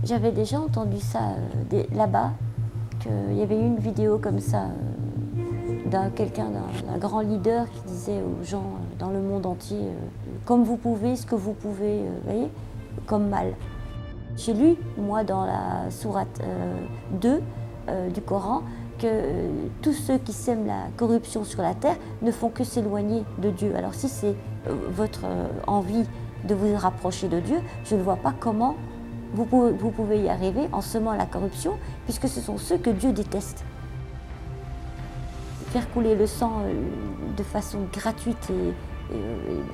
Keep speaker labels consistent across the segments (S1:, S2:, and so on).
S1: J'avais déjà entendu ça là-bas, qu'il y avait eu une vidéo comme ça d'un grand leader qui disait aux gens dans le monde entier comme vous pouvez, ce que vous pouvez, voyez, comme mal. J'ai lu, moi, dans la sourate 2 du Coran, que tous ceux qui sèment la corruption sur la terre ne font que s'éloigner de Dieu. Alors si c'est votre envie de vous rapprocher de Dieu, je ne vois pas comment vous pouvez y arriver en semant la corruption, puisque ce sont ceux que Dieu déteste. Faire couler le sang de façon gratuite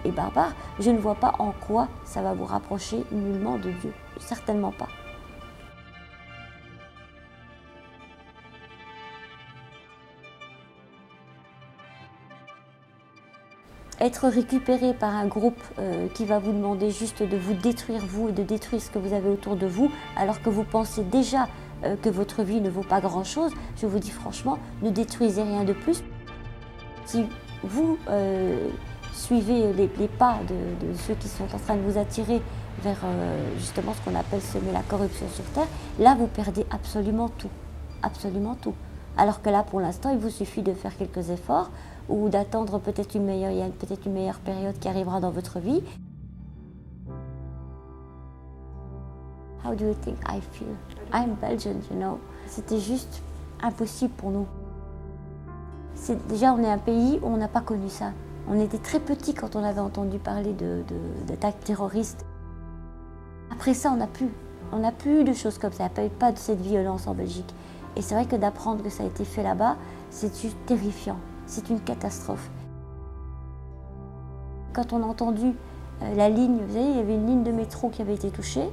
S1: et barbare, je ne vois pas en quoi ça va vous rapprocher nullement de Dieu. Certainement pas. Être récupéré par un groupe qui va vous demander juste de vous détruire vous et de détruire ce que vous avez autour de vous, alors que vous pensez déjà que votre vie ne vaut pas grand-chose, je vous dis franchement, ne détruisez rien de plus. Si vous suivez les pas de ceux qui sont en train de vous attirer vers justement ce qu'on appelle semer la corruption sur terre, là vous perdez absolument tout, absolument tout. Alors que là pour l'instant il vous suffit de faire quelques efforts ou d'attendre peut-être il y a peut-être une meilleure période qui arrivera dans votre vie. How do you think I feel? I'm Belgian, you know. C'était juste impossible pour nous. Déjà on est un pays où on n'a pas connu ça. On était très petits quand on avait entendu parler d'attaques terroristes. Après ça, on n'a plus eu de choses comme ça, il n'y a pas de cette violence en Belgique. Et c'est vrai que d'apprendre que ça a été fait là-bas, c'est juste terrifiant, c'est une catastrophe. Quand on a entendu la ligne, vous savez, il y avait une ligne de métro qui avait été touchée,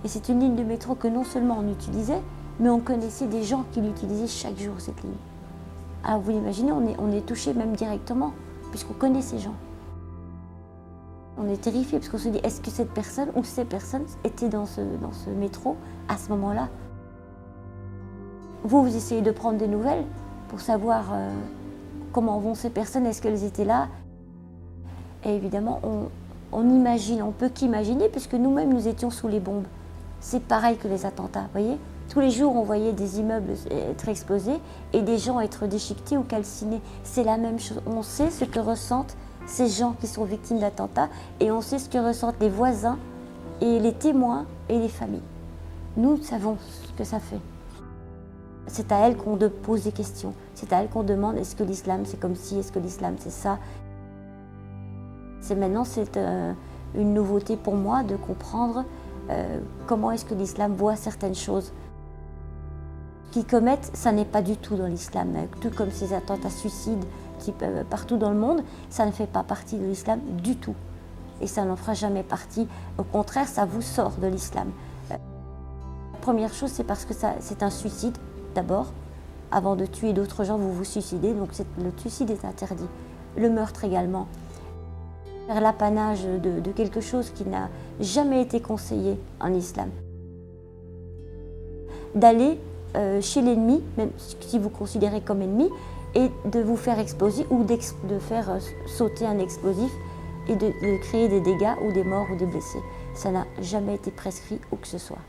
S1: et c'est une ligne de métro que non seulement on utilisait, mais on connaissait des gens qui l'utilisaient chaque jour, cette ligne. Alors vous imaginez, on est touché même directement, puisqu'on connaît ces gens. On est terrifié parce qu'on se dit, est-ce que cette personne ou ces personnes étaient dans ce métro à ce moment-là? Vous essayez de prendre des nouvelles pour savoir comment vont ces personnes, est-ce qu'elles étaient là? Et évidemment, on imagine, on peut qu'imaginer, puisque nous-mêmes, nous étions sous les bombes. C'est pareil que les attentats, vous voyez? Tous les jours, on voyait des immeubles être explosés et des gens être déchiquetés ou calcinés. C'est la même chose. On sait ce que ressentent ces gens qui sont victimes d'attentats et on sait ce que ressentent les voisins et les témoins et les familles. Nous savons ce que ça fait. C'est à elles qu'on pose des questions. C'est à elles qu'on demande est-ce que l'islam c'est comme ci, est-ce que l'islam c'est ça. Maintenant c'est une nouveauté pour moi de comprendre comment est-ce que l'islam voit certaines choses. Qu'ils commettent, ça n'est pas du tout dans l'islam. Tout comme ces attentats suicides partout dans le monde, ça ne fait pas partie de l'islam du tout. Et ça n'en fera jamais partie. Au contraire, ça vous sort de l'islam. La première chose, c'est parce que c'est un suicide, d'abord. Avant de tuer d'autres gens, vous vous suicidez, donc le suicide est interdit. Le meurtre également. Faire l'apanage de quelque chose qui n'a jamais été conseillé en islam. D'aller chez l'ennemi, même si vous considérez comme ennemi, et de vous faire exploser ou de faire sauter un explosif et de créer des dégâts ou des morts ou des blessés. Ça n'a jamais été prescrit où que ce soit.